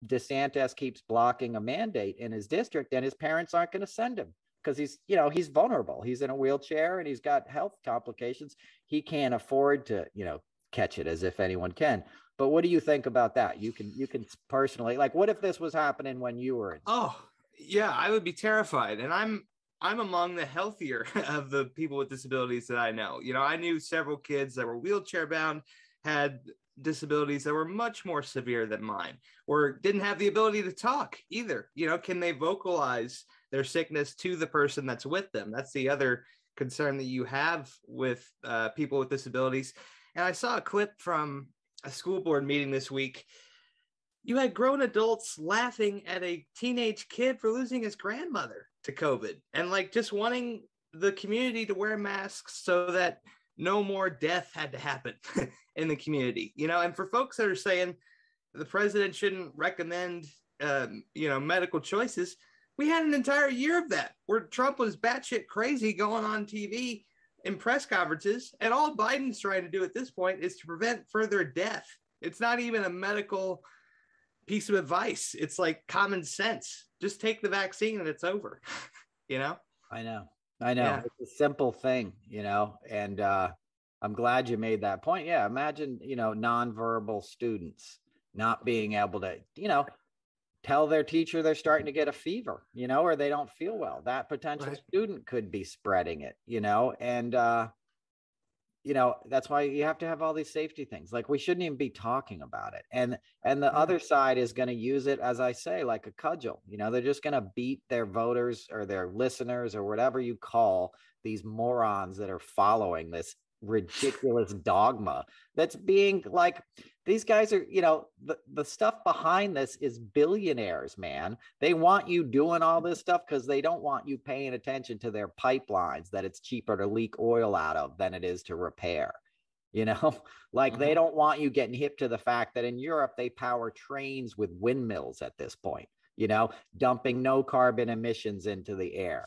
DeSantis keeps blocking a mandate in his district, and his parents aren't going to send him because he's vulnerable. He's in a wheelchair and he's got health complications. He can't afford to, catch it, as if anyone can. But what do you think about that? You can personally, like, what if this was happening when you were in school? Oh, yeah, I would be terrified. And I'm among the healthier of the people with disabilities that I know. I knew several kids that were wheelchair bound, had disabilities that were much more severe than mine, or didn't have the ability to talk either. Can they vocalize their sickness to the person that's with them? That's the other concern that you have with people with disabilities. And I saw a clip from a school board meeting this week. You had grown adults laughing at a teenage kid for losing his grandmother to COVID, and like just wanting the community to wear masks so that no more death had to happen in the community. And for folks that are saying the president shouldn't recommend, medical choices, we had an entire year of that where Trump was batshit crazy going on TV in press conferences, and all Biden's trying to do at this point is to prevent further death. It's not even a medical piece of advice. It's like common sense. Just take the vaccine and it's over. I know. Yeah. It's a simple thing, and I'm glad you made that point. Yeah. Imagine, nonverbal students not being able to, tell their teacher they're starting to get a fever, or they don't feel well. That potential student could be spreading it, and, that's why you have to have all these safety things. Like, we shouldn't even be talking about it. And the other side is going to use it, as I say, like a cudgel. They're just going to beat their voters or their listeners or whatever you call these morons that are following this ridiculous dogma that's being like, these guys are, the stuff behind this is billionaires, man. They want you doing all this stuff because they don't want you paying attention to their pipelines that it's cheaper to leak oil out of than it is to repair. They don't want you getting hip to the fact that in Europe they power trains with windmills at this point, dumping no carbon emissions into the air.